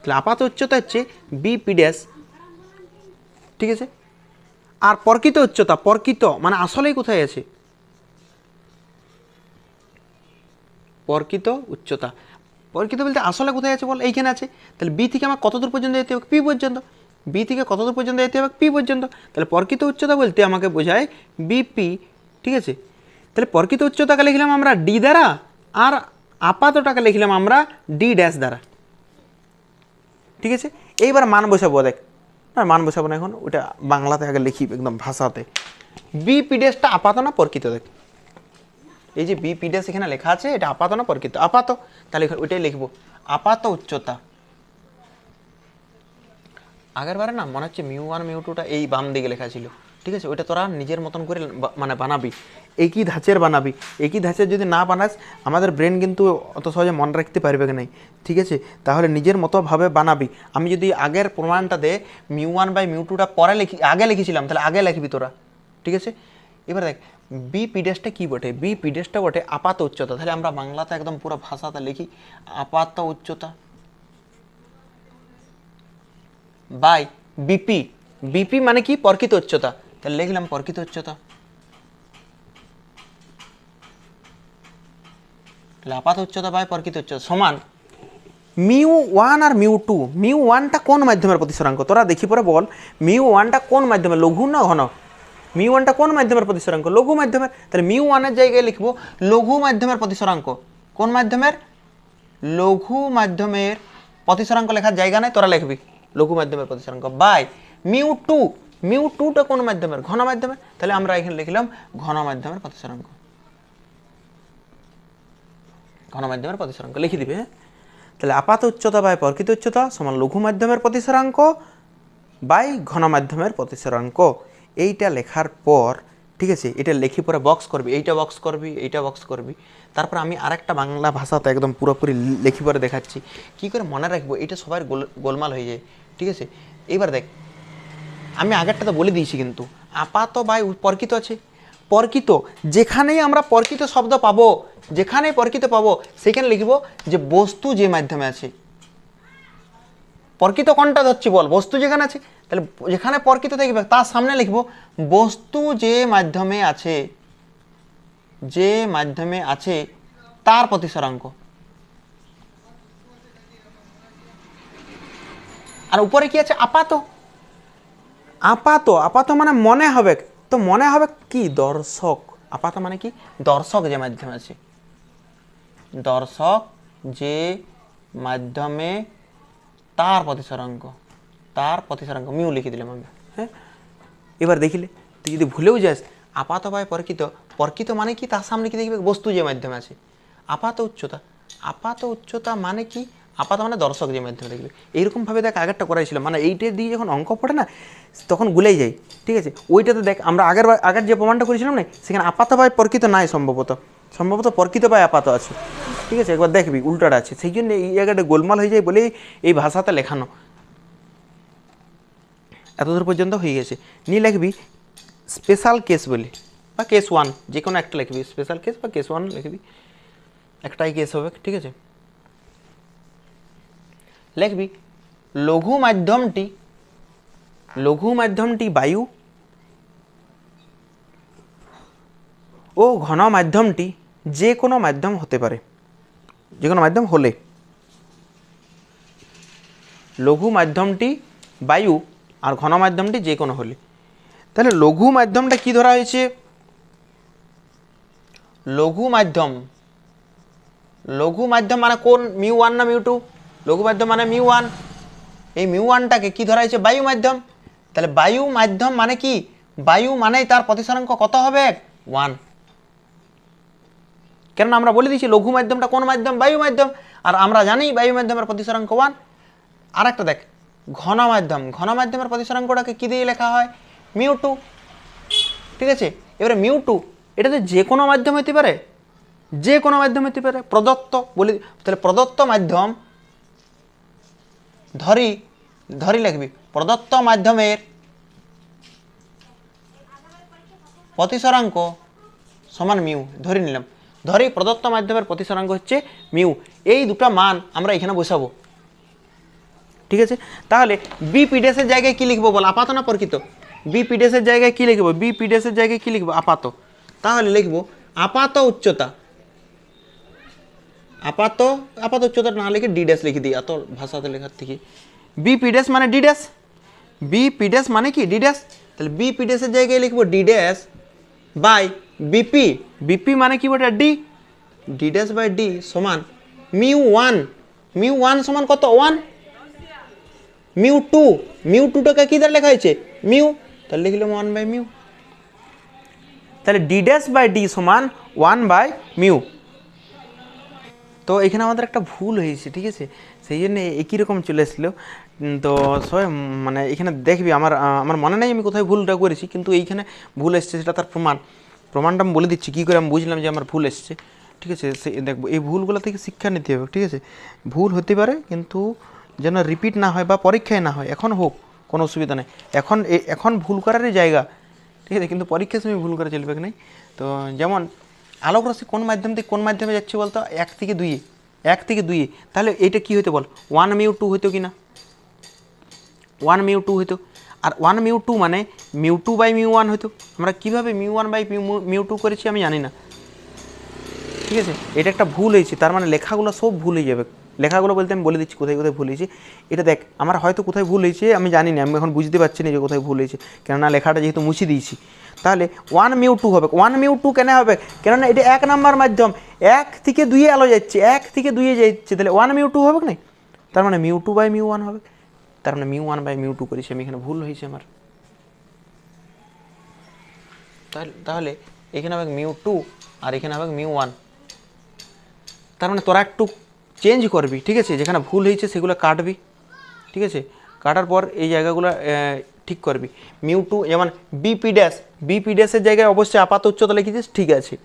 তাহলে আপাত উচ্চতা হচ্ছে বি পি ড্যাশ, ঠিক আছে। আর প্রকৃত উচ্চতা, প্রকৃত মানে আসলেই কোথায় আছে, প্রকৃত উচ্চতা, প্রকৃত বলতে আসলে কোথায় আছে বল, এইখানে আছে, তাহলে বি থেকে আমার কত দূর পর্যন্ত যেতে হবে, পি পর্যন্ত, বি থেকে কত দূর পর্যন্ত যেতে হবে, পি পর্যন্ত, তাহলে প্রকৃত উচ্চতা বলতে আমাকে বোঝায় বিপি, ঠিক আছে। তাহলে প্রকৃত উচ্চতাকে লিখলাম আমরা ডি দ্বারা, আর আপাতটাকে লিখলাম আমরা ডি ড্যাশ দ্বারা, ঠিক আছে। এইবার মান বসাবো, দেখ না মান বসাবো না এখন, ওটা বাংলাতে আগে লিখি একদম ভাষাতে, বি পি ড্যাশটা আপাত না প্রকৃত, দেখ এই যে বি পি ড্যাশ এখানে লেখা আছে, এটা আপাত না প্রকৃত, আপাত, তাহলে ওইটাই লিখবো, আপাত উচ্চতা। আগের বারে না মনে হচ্ছে মিউ 1 মিউ 2টা এই বাম দিকে লেখা ছিল, ঠিক আছে? ওইটা তোরা নিজের মতন করে মানে বানাবি, একই ধাঁচের বানাবি। একই ধাঁচের যদি না বানাস আমাদের ব্রেন কিন্তু অত সহজে মনে রাখতে পারবে না, ঠিক আছে? তাহলে নিজের মতোভাবে বানাবি। আমি যদি আগের প্রমাণটাতে মিউ 1/মিউ 2টা পরে আগে লিখেছিলাম, তাহলে আগে লিখবি তোরা, ঠিক আছে? এবার দেখ বি পিডেসটা কী বটে, বি পিডেসটা বটে আপাত উচ্চতা। তাহলে আমরা বাংলাতে একদম পুরো ভাষাতে লিখি আপাত উচ্চতা বাই বিপি। বিপি মানে কি? প্রকৃত উচ্চতা। তাহলে লিখলাম প্রকৃত উচ্চতা। তাহলে আপাত উচ্চতা বাই প্রকৃত উচ্চতা সমান মিউ 1 আর মিউ 2। মিউ 1টা কোন মাধ্যমের প্রতিসরাঙ্ক? তোরা দেখি পরে বল, মিউ 1টা কোন মাধ্যমে, লঘু না ঘন? মিউ 1টা কোন মাধ্যমের প্রতিসরাঙ্ক? লঘু মাধ্যমের। তাহলে মিউ 1-এর জায়গায় লিখবো লঘু মাধ্যমের প্রতিসরাঙ্ক। কোন মাধ্যমের? লঘু মাধ্যমের প্রতিসরাঙ্ক লেখার জায়গা নেই, তোরা লিখবি লঘু মাধ্যমের প্রতিসরাঙ্ক বাই মিউ 2। মিউ 2টা কোন মাধ্যমের? ঘন মাধ্যমের। তাহলে আমরা এখানে লিখলাম ঘন মাধ্যমের প্রতিসরাঙ্ক। ঘন মাধ্যমের প্রতিসরাঙ্ক লিখে দিবে। তাহলে আপাত উচ্চতা বাই প্রকৃত উচ্চতা সমান লঘু মাধ্যমের প্রতিসরাঙ্ক বাই ঘন মাধ্যমের প্রতিসরাঙ্ক। এইটা লেখার পর, ঠিক আছে, এটা লিখি পরে বক্স করবি, এইটা বক্স করবি, এইটা বক্স করবি। তারপর আমি আরেকটা বাংলা ভাষাতে একদম পুরোপুরি লিখি পরে দেখাচ্ছি কী করে মনে রাখবো। এটা সবার গোলমাল হয়ে যায়, ঠিক আছে? এবার দেখ আমি আগেরটাতে বলে দিয়েছি, কিন্তু আপাত বাই প্রকৃত আছে। প্রকৃত যেখানেই আমরা প্রকৃত শব্দ পাবো, যেখানেই প্রকৃত পাবো সেখানে লিখব যে বস্তু যে মাধ্যমে আছে। প্রকৃত কোনটা ধরছি বল? বস্তু যেখানে আছে, তাহলে যেখানে প্রকৃত থাকবে তার সামনে লিখব বস্তু যে মাধ্যমে আছে, যে মাধ্যমে আছে তার প্রতিসরাঙ্ক। আর উপরে কি আছে? আপাত। আপাত, আপাত মানে মনে হবে, তো মনে হবে কি? দর্শক। আপাত মানে কি? দর্শক যে মাধ্যমে আছে, দর্শক যে মাধ্যমে তার প্রতিসরাঙ্ক, তার প্রতিসরাঙ্ক মিউ লিখে দিলাম আমি। হ্যাঁ, এবার দেখিলে তুই যদি ভুলেও যাস আপাত বাই প্রকৃত, প্রকৃত মানে কি? তার সামনে কি দেখবে? বস্তু যে মাধ্যমে আছে। আপাত উচ্চতা, আপাত উচ্চতা মানে কি? আপাত মানে দর্শক যে মাধ্যমে দেখবে। এইরকমভাবে দেখ আগেরটা করাইছিলাম, মানে এইটা দিয়ে যখন অঙ্ক পড়ে না তখন গুলেই যায়, ঠিক আছে? ওইটাতে দেখ আমরা আগের যে প্রমাণটা করেছিলাম না, সেখানে আপাত বাই প্রকৃত নাই, সম্ভবত প্রকৃত বাই আপাত আছে, ঠিক আছে? একবার দেখবি উল্টাটা আছে, সেই জন্য এই জায়গাটা গোলমাল হয়ে যায় বলেই এই ভাষাতে লেখানো। এতদূর পর্যন্ত হয়ে গেছে। নিয়ে লিখবি স্পেশাল কেস বলে, বা কেস 1, যে কোনো একটা লিখবি, স্পেশাল কেস বা কেস 1 লিখবি, একটাই কেস হবে, ঠিক আছে? লিখবি লঘু মাধ্যমটি বায়ু ও ঘন মাধ্যমটি যে কোনো মাধ্যম হতে পারে, যে কোনো মাধ্যম হলে। লঘু মাধ্যমটি বায়ু আর ঘন মাধ্যমটি যে কোনো হলে। তাহলে লঘু মাধ্যমটা কি ধরা হয়েছে? লঘু মাধ্যম মানে কোন? মিউ 1 না মিউ 2? লঘু মাধ্যম মানে মিউ 1। এই মিউ 1টাকে কি ধরা হয়েছে? বায়ু মাধ্যম। তাহলে বায়ু মাধ্যম মানে কি? বায়ু মানেই তার প্রতিসরাঙ্ক কত হবে? 1। কেননা আমরা বলে দিয়েছি লঘু মাধ্যমটা কোন মাধ্যম? বায়ু মাধ্যম। আর আমরা জানি বায়ু মাধ্যমের প্রতিসরাঙ্ক 1। আর একটা দেখ ঘন মাধ্যমের প্রতিসরাঙ্কটাকে কি দিয়ে লেখা হয়? মিউ 2, ঠিক আছে? এবারে মিউ 2 এটা তো যে কোনো মাধ্যম হতে পারে, যে কোনো মাধ্যম হতে পারে প্রদত্ত বলি। তাহলে প্রদত্ত মাধ্যম ধরি লিখবি প্রদত্ত মাধ্যমের প্রতিসরাঙ্ক সমান মিউ। ধরে নিলাম, ধরি প্রদত্ত মাধ্যমের প্রতিসরাঙ্ক হচ্ছে মিউ। এই দুটো মান আমরা এখানে বসাবো, ঠিক আছে? তাহলে বি পিডেসের জায়গায় কি লিখবো বল? আপাত না প্রকৃত? বি পিডেসের জায়গায় কি লিখবো? বি পিডেসের জায়গায় কি লিখবো? আপাত। তাহলে লিখবো আপাত উচ্চতা। আপাত উচ্চতা না লিখে ডি ড্যাশ লিখে দিই, এত ভাষাতে লেখার থেকে। বি পিডেস মানে ডি ড্যাশ, বি পিডেস মানে কি? D dash. তাহলে বি পিডেসের জায়গায় লিখবো D dash by BP. BP মানে কি বটে? D. D dash by D সমান মিউ 1 সমান কত? 1। মিউ 2টাকে কি দ্বারা লেখা হয়েছে? মিউ। তাহলে লিখলাম 1/মিউ। তাহলে ডি ড্যাশ বাই ডি সমান 1/মিউ। তো এখানে আমাদের একটা ভুল হয়েছে, ঠিক আছে, সেই জন্য একই রকম চলে এসেছিলো। তো সবাই মানে এখানে দেখবি আমার আমার মনে নেই আমি কোথায় ভুলটা করেছি, কিন্তু এইখানে ভুল এসছে, সেটা তার প্রমাণটা আমি বলে দিচ্ছি কী করে আমি বুঝলাম যে আমার ভুল এসছে। ঠিক আছে, সে দেখবো এই ভুলগুলো থেকে শিক্ষা নিতে হবে। ঠিক আছে, ভুল হতে পারে কিন্তু যেন রিপিট না হয় বা পরীক্ষায় না হয়, এখন হোক কোনো অসুবিধা নেই, এখন ভুল করারই জায়গা। ঠিক আছে, কিন্তু পরীক্ষার সময় ভুল করে চলবে না। তো যেমন আলোক রশ্মি কোন মাধ্যম থেকে কোন মাধ্যমে যাচ্ছে বলতো, 1 থেকে 2, তাহলে এইটা কী হইতো বল, 1μ2 হইতো কি না, 1μ2 হইতো। আর 1μ2 মানে μ2/μ1 হইতো। আমরা কীভাবে μ1/μ2 করেছি আমি জানি না। ঠিক আছে, এটা একটা ভুল হয়েছে, তার মানে লেখাগুলো সব ভুল হয়ে যাবে। লেখাগুলো বলতে আমি বলে দিচ্ছি কোথায় কোথায় ভুল হয়েছে। এটা দেখ, আমার হয়তো কোথায় ভুল হয়েছে আমি জানি না, আমি এখন বুঝতে পারছি না যে কোথায় ভুল হয়েছে, কেননা লেখাটা যেহেতু মুছে দিয়েছি। তাহলে 1μ2 হবে। 1μ2 কেন হবে, কেননা এটা 1 নম্বর মাধ্যম, 1 থেকে 2 আলো যাচ্ছে, 1 থেকে 2 যাচ্ছে, তাহলে 1μ2 হবে না, তার মানে μ2/μ1 হবে, তার মানে μ1/μ2 করেছি আমি, এখানে ভুল হয়েছে আমার। তাহলে এখানে হবে μ2 আর এখানে হবে μ1। তার মানে তোরা একটু চেঞ্জ করবি, ঠিক আছে, যেখানে ভুল হয়েছে সেগুলো কাটবি। ঠিক আছে, কাটার পর এই জায়গাগুলো ঠিক করবি। μ2 যেমন বিপি ড্যাশের জায়গায় অবশ্যই আপাত উচ্চতা লিখেছিস, ঠিক আছে।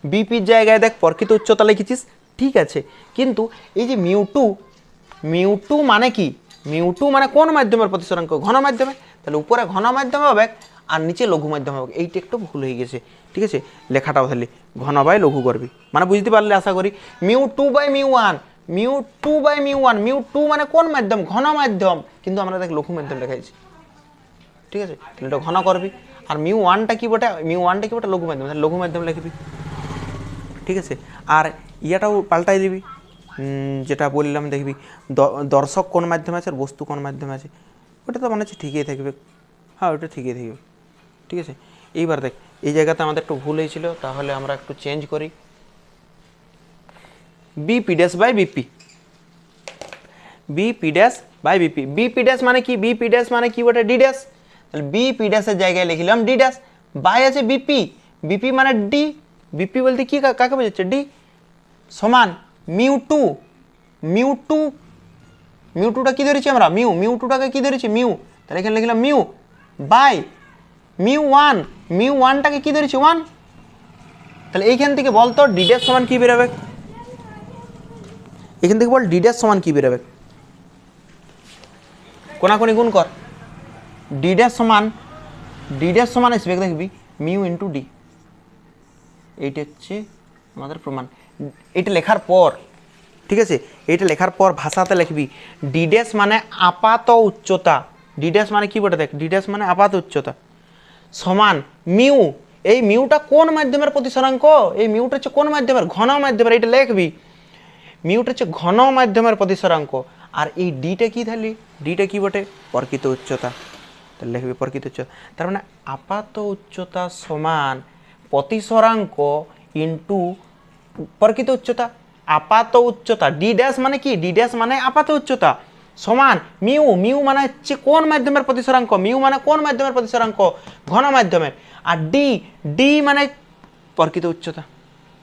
বিপির জায়গায় দেখ প্রকৃত উচ্চতা লিখেছিস, ঠিক আছে। কিন্তু এই যে μ2 মানে কি, μ2 মানে কোন মাধ্যমের প্রতিসরাঙ্ক, ঘন মাধ্যমে, তাহলে উপরে ঘন মাধ্যমে হবে আর নিচে লঘু মাধ্যমে হবে, এইটা একটু ভুল হয়ে গেছে। ঠিক আছে, লেখাটাও তাহলে ঘন বাই লঘু করবি, মানে বুঝতে পারলে আশা করি। μ2/μ1 মানে কোন মাধ্যম, ঘন মাধ্যম, কিন্তু আমরা দেখ লঘু মাধ্যম লেখাইছি। ঠিক আছে, তাহলে এটা ঘন করবি। আর μ1টা কি বটে, লঘু মাধ্যম, তাহলে লঘু মাধ্যম লিখবি। ঠিক আছে, আর ইয়াটাও পাল্টাই দিবি, যেটা বললাম দেখবি দর্শক কোন মাধ্যমে আছে আর বস্তু কোন মাধ্যমে আছে, ওটা তো মনে হচ্ছে ঠিকই থাকবে। হ্যাঁ, ওটা ঠিকই থাকবে। ঠিক আছে, এইবার দেখ এই জায়গাতে আমাদের একটু ভুল হয়েছিল, তাহলে আমরা একটু চেঞ্জ করি। BP dash by BP, BP dash মানে কি, বটে ডি ড্যাশ, তাহলে বিপি ড্যাশের জায়গায় লিখলাম ডি ড্যাশ, বাই আছে বিপি মানে ডি, বিপি বলতে কি কাকে বোঝাচ্ছে, ডি, সমান মিউটুটা কি ধরেছি আমরা, মিউটুটাকে কি ধরেছি, তাহলে এখানে লিখলাম বাই মিউ1টাকে কি ধরেছি, 1। তাহলে এইখান থেকে বলতো ডি ড্যাশ সমান কি বেরোবে, এখান থেকে বল ডি ড্যাশ সমান কি বেরোবে, কোনাকুনি গুণ কর। ডি ড্যাশ সমান আসবে দেখবি μ×d, এইটা হচ্ছে আমাদের প্রমাণ। এটা লেখার পর, ঠিক আছে, এইটা লেখার পর ভাষাতে লিখবি ডি ড্যাশ মানে আপাত উচ্চতা, ডি ড্যাশ মানে কি বটে দেখ, ডি ড্যাশ মানে আপাত উচ্চতা, সমান এই মিউটা কোন মাধ্যমের প্রতিসরাঙ্ক, এই মিউটা হচ্ছে কোন মাধ্যমের, ঘন মাধ্যমের, এটা লিখবি। মিউটা হচ্ছে ঘন মাধ্যমের প্রতিসরাঙ্ক, আর এই ডিটা কি, তাহলে ডিটা কি বটে, প্রকৃত উচ্চতা, তাহলে লিখবি প্রকৃত উচ্চতা। তার মানে আপাত উচ্চতা সমান প্রতিসরাঙ্ক ইন্টু প্রকৃত উচ্চতা। আপাত উচ্চতা ডি ড্যাশ মানে কি, ডি ড্যাশ মানে আপাত উচ্চতা, সমান মিউ মানে হচ্ছে কোন মাধ্যমের প্রতিসরাঙ্ক, মানে কোন মাধ্যমের প্রতিসরাঙ্ক, ঘন মাধ্যমের, আর ডি মানে প্রকৃত উচ্চতা।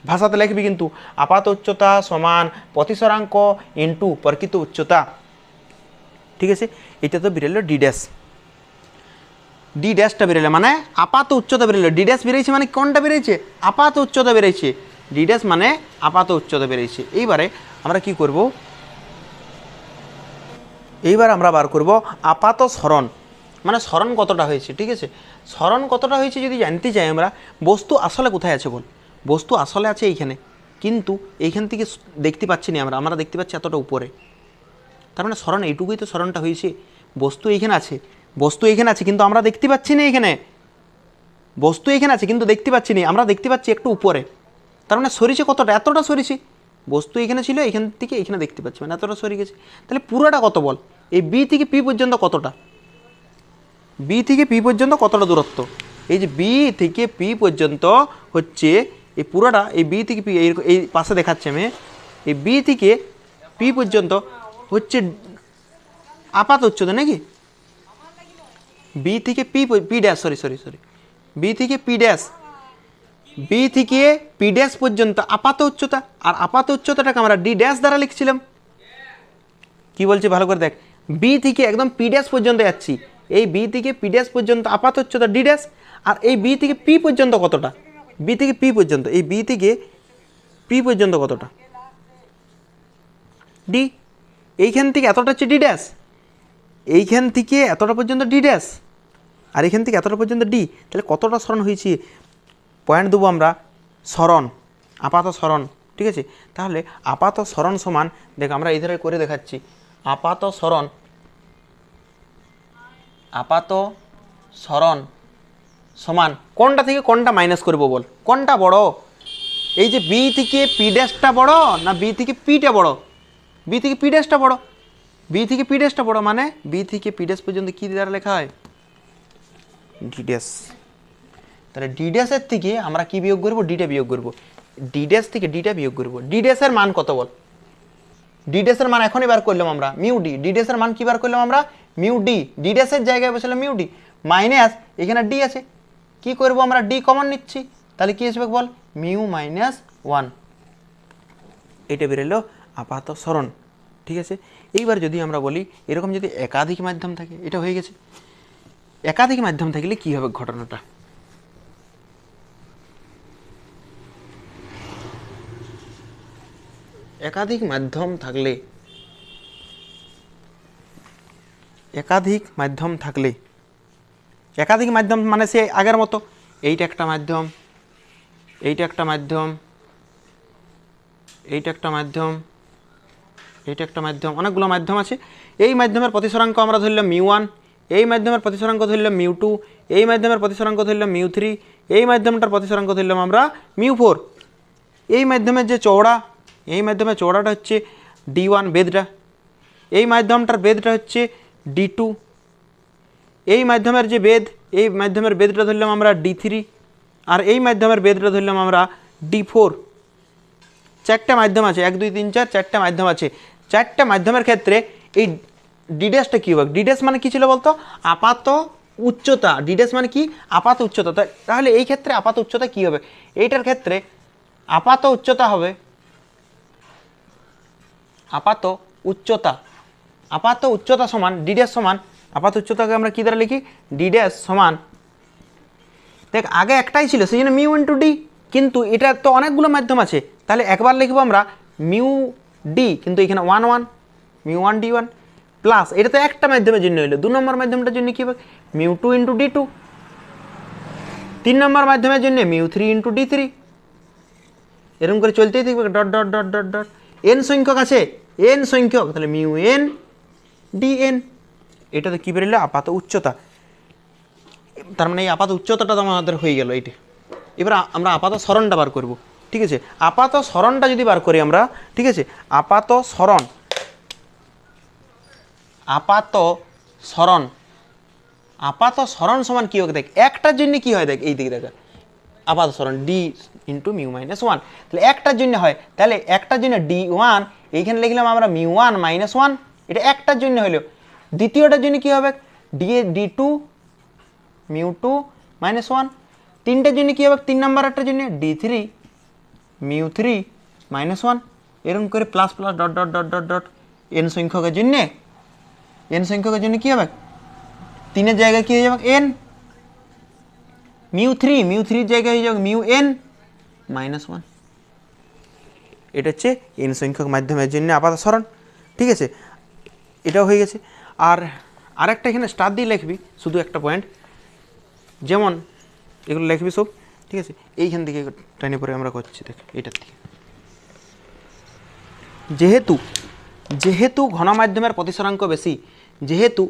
ভাষাতে লিখবি কিন্তু আপাত উচ্চতা সমান প্রতিসরাঙ্ক ইন্টু প্রকৃত উচ্চতা। ঠিক আছে, এটা তো বেরোলো ডি ড্যাশটা বেরোলে মানে আপাত উচ্চতা বেরোলো, ডি ড্যাশ বেরিয়েছে মানে কোনটা বেরিয়েছে, আপাত উচ্চতা বেরিয়েছে, ডি ড্যাশ মানে আপাত উচ্চতা বেরিয়েছে। এইবারে আমরা কি করব, এইবার আমরা বার করব আপাত সরণ, মানে সরণ কতটা হয়েছে। ঠিক আছে, সরণ কতটা হয়েছে যদি জানতে চাই আমরা, বস্তু আসলে কোথায় আছে বল, বস্তু আসলে আছে এইখানে, কিন্তু এইখান থেকে দেখতে পাচ্ছি না আমরা দেখতে পাচ্ছি এতটা উপরে, তার মানে সরণ এইটুকুই তো সরণটা হয়েছে। বস্তু এইখানে আছে কিন্তু আমরা দেখতে পাচ্ছি না এখানে, বস্তু এখানে আছে কিন্তু দেখতে পাচ্ছি না, আমরা দেখতে পাচ্ছি একটু উপরে, তার মানে সরিছে কতটা, এতটা সরিছে। বস্তু এখানে ছিল, এখান থেকে এখানে দেখতে পাচ্ছি মানে এতটা সরে গেছে। তাহলে পুরোটা কত বল, এই বি থেকে পি পর্যন্ত কতটা, বি থেকে পি পর্যন্ত কতটা দূরত্ব, এই যে বি থেকে পি পর্যন্ত হচ্ছে এই পুরোটা, এই বি থেকে পি এই পাশে দেখাচ্ছে আমি, এই বি থেকে পি পর্যন্ত হচ্ছে আপাত উচ্চতা নাকি, বি থেকে পি ড্যাশ, সরি বি থেকে পি ড্যাশ বি থেকে পি ড্যাশ পর্যন্ত আপাত উচ্চতা, আর আপাত উচ্চতাটাকে আমরা ডি ড্যাশ দ্বারা লিখছিলাম। কি বলছি ভালো করে দেখ, বি থেকে একদম পি ড্যাশ পর্যন্ত যাচ্ছি, এই বি থেকে পি ড্যাশ পর্যন্ত আপাত উচ্চতা ডি ড্যাশ, আর এই বি থেকে পি পর্যন্ত কতটা, বি থেকে পি পর্যন্ত, এই বি থেকে পি পর্যন্ত কতটা ডি, এইখান থেকে এতটা হচ্ছে ডি ড্যাশ, এইখান থেকে এতটা পর্যন্ত ডি ড্যাশ, আর এখান থেকে এতটা পর্যন্ত ডি, তাহলে কতটা সরণ হয়েছে, পয়েন্ট দেবো আমরা সরণ, আপাত সরণ। ঠিক আছে, তাহলে আপাত সরণ সমান, দেখ আমরা এই ধারে করে দেখাচ্ছি, আপাত সরণ, আপাত সরণ সমান কোনটা থেকে কোনটা মাইনাস করবো বল, কোনটা বড়, এই যে বি থেকে পি ড্যাশটা বড় না বি থেকে পিটা বড়, বি থেকে পি ড্যাশটা বড়, বি থেকে পি ড্যাশটা বড়, মানে বি থেকে পি ড্যাশ পর্যন্ত কী দ্বারা লেখা হয়, ডি ড্যাশ। তাহলে ডি ড্যাশের থেকে আমরা কি বিয়োগ করবো, ডিটা বিয়োগ করবো, ডি ড্যাশ থেকে ডিটা বিয়োগ করবো। ডি ড্যাশের মান কত বল, ডি ড্যাশের মান এখনই বার করলাম আমরা মিউ ডি, ডি ড্যাশের মান কি বার করলাম আমরা মিউ ডি, ডি ড্যাশের জায়গায় বসালাম মিউ ডি, মাইনাস এখানে ডি আছে, কি করব আমরা ডি কমন নিচ্ছি, তাহলে কি আসবে বল মিউ মাইনাস 1, এটা বেরোলো আপাত সরণ। ঠিক আছে, এইবার যদি আমরা বলি এরকম যদি একাধিক মাধ্যম থাকে, এটা হয়ে গেছে, একাধিক মাধ্যম থাকলে কি হবে ঘটনাটা, একাধিক মাধ্যম থাকলে, একাধিক মাধ্যম থাকলে, একাধিক মাধ্যম মানে সে আগের মতো, এইটা একটা মাধ্যম, এইটা একটা মাধ্যম, এইটা একটা মাধ্যম, এইটা একটা মাধ্যম, অনেকগুলো মাধ্যম আছে। এই মাধ্যমের প্রতিসরাঙ্ক আমরা ধরলাম মিউ 1, এই মাধ্যমের প্রতিসরাঙ্ক ধরলাম মিউ 2, এই মাধ্যমের প্রতিসরাঙ্ক ধরলাম মিউ 3, এই মাধ্যমটার প্রতিসরাঙ্ক ধরলাম আমরা মিউ 4। এই মাধ্যমের যে চওড়া, এই মাধ্যমের চওড়াটা হচ্ছে D1 বেদটা, এই মাধ্যমটার বেদটা হচ্ছে D2, এই মাধ্যমের যে বেদ, এই মাধ্যমের বেদটা ধরলাম আমরা D3, আর এই মাধ্যমের বেদটা ধরলাম আমরা D4। চারটা মাধ্যম আছে, 1 2 3 4, চারটা মাধ্যম আছে। চারটা মাধ্যমের ক্ষেত্রে এই ডি ড্যাশটা কী হবে, ডি ড্যাশ মানে কী ছিল বলতো, আপাত উচ্চতা, ডি ড্যাশ মানে কি আপাত উচ্চতা। তাহলে এই ক্ষেত্রে আপাত উচ্চতা কী হবে, এইটার ক্ষেত্রে আপাত উচ্চতা হবে, আপাত উচ্চতা, আপাত উচ্চতা সমান ডি ড্যাশ সমান, আপাত উচ্চতাকে আমরা কী দ্বারা লিখি, ডি ড্যাশ সমান, দেখ আগে একটাই ছিল সেই জন্য মিউ ইন্টু ডি, কিন্তু এটা তো অনেকগুলো মাধ্যম আছে, তাহলে একবার লিখবো আমরা মিউ ডি, কিন্তু এখানে 1 1 মিউ 1 D1 প্লাস, এটা তো একটা মাধ্যমের জন্য হলো, 2 নম্বর মাধ্যমটার জন্য কী হবে মিউ 2 ইন্টু D2, 3 নম্বর মাধ্যমের জন্য মিউ 3 ইন্টু D3, এরকম করে চলতেই থাকবে dot dot dot dot dot, N সংখ্যক আছে, এন সংখ্যক, তাহলে মিউ এন ডিএন, এটাতে কী বেরোলো আপাত উচ্চতা। তার মানে এই আপাত উচ্চতাটা তো আমাদের হয়ে গেল এইটা। এবার আমরা আপাত সরণটা বার করব। ঠিক আছে, আপাত সরণটা যদি বার করি আমরা, ঠিক আছে, আপাত সরণ, আপাত সরণ, আপাত সরণ সমান কী হবে দেখ, একটার জন্য কী হয় দেখ, এই দিকে দেখ আপাত সরণ ডি ইন্টু মিউ মাইনাস 1, তাহলে একটার জন্য হয়, তাহলে একটার জন্য D1, এইখানে লিখলাম আমরা মিউ 1 মাইনাস 1, এটা একটার জন্য হলো। দ্বিতীয়টার জন্য কী হবে D2 মিউ 2 মাইনাস 1, তিনটার জন্য কী হবে 3 নম্বরটার জন্য D3 মিউ 3 মাইনাস 1, এরকম করে plus plus dot dot dot dot dot, N সংখ্যকের জন্য, এন সংখ্যকের জন্য কী হবে 3-এর জায়গায় কী হয়ে যাবে এন, মিউ 3 জায়গায় হয়ে যাবে মিউ এন মাইনাস 1। এটা হচ্ছে এন সংখ্যক মাধ্যমের জন্য আপাত সরণ। ঠিক আছে, এটাও হয়ে গেছে। আর আরেকটা এখানে স্টার দিয়ে লিখবি শুধু একটা পয়েন্ট, যেমন এগুলো লিখবি সব। ঠিক আছে, এইখান থেকে টাইনে পরে আমরা করছি, দেখ এইটার থেকে, যেহেতু যেহেতু ঘন মাধ্যমের প্রতিসরাঙ্ক বেশি, যেহেতু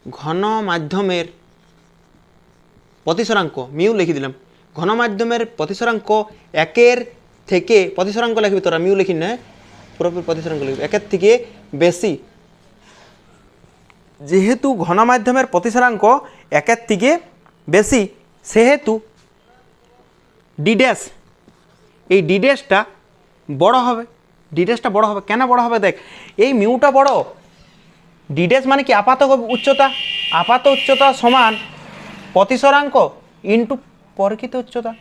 ঘন মাধ্যমের প্রতিসরাঙ্ক মিউ লিখে দিলাম, ঘন মাধ্যমের প্রতিসরাঙ্ক 1-এর থেকে, প্রতিসরাঙ্ক লিখবি তোরা, মিউ লিখি না, পুরোপুরি প্রতিসরাঙ্ক লিখবি, 1-এর থেকে বেশি, যেহেতু ঘন মাধ্যমের প্রতিসরাঙ্ক 1-এর থেকে বেশি, সেহেতু ডি ড্যাশ, এই ডি ড্যাশটা বড় হবে, ডি ড্যাশটা বড় হবে। কেন বড় হবে দেখ, এই মিউটা বড়, ডি ড্যাশ মানে কি আপাত উচ্চতা, আপাত উচ্চতা সমান প্রতিসরাঙ্ক ইন্টু প্রকৃত উচ্চতা,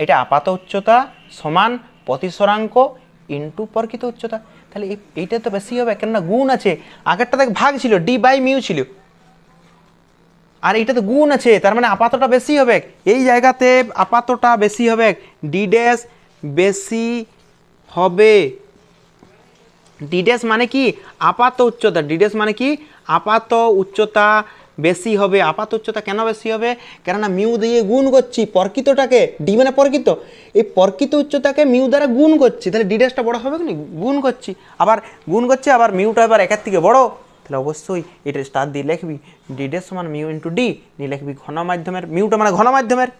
এটা আপাত উচ্চতা সমান প্রতিসরাঙ্ক ইন্টু প্রকৃত উচ্চতা। তাহলে এইটা তো বেশি হবে, কেননা গুণ আছে। আগেরটা দেখ ভাগ ছিল, ডি বাই মিউ ছিল, আর এইটা তো গুণ আছে, তার মানে আপাতটা বেশি হবে। এই জায়গাতে আপাতটা বেশি হবে, ডি ড্যাশ বেশি হবে। ডি ড্যাশ মানে কি আপাত উচ্চতা, ডি ড্যাশ মানে কি আপাত উচ্চতা বেশি হবে। আপাত উচ্চতা কেন বেশি হবে? কেননা মিউ দিয়ে গুণ করছি প্রকৃতটাকে, ডি মানে প্রকৃত, এই প্রকৃত উচ্চতাকে মিউ দ্বারা গুণ করছি, তাহলে ডি ড্যাশটা বড় হবে কি? গুণ করছি, আবার গুণ করছি, আবার মিউটা এবার একের থেকে বড়, তাহলে অবশ্যই এটা স্টার দিয়ে লিখবি ডি ড্যাশ সমান মিউ ইন্টু ডি, নিয়ে লিখবি ঘন মাধ্যমের, মিউটা মানে ঘন মাধ্যমের,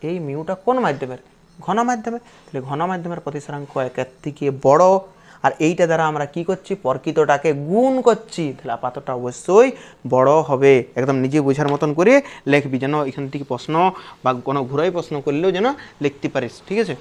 এই মিউটা কোন মাধ্যমের? ঘন মাধ্যমের। তাহলে ঘন মাধ্যমের প্রতিসরাঙ্ক একের থেকে বড়, আর এইটা দ্বারা আমরা কি করছি? প্রকৃতটাকে গুণ করছি, তাহলে আপাতটা অবশ্যই বড় হবে। একদম নিজে বোঝার মতন করে লিখবি, যেন এখান থেকে প্রশ্ন বা কোনো ঘুরাই প্রশ্ন করলেও যেন লিখতে পারিস, ঠিক আছে।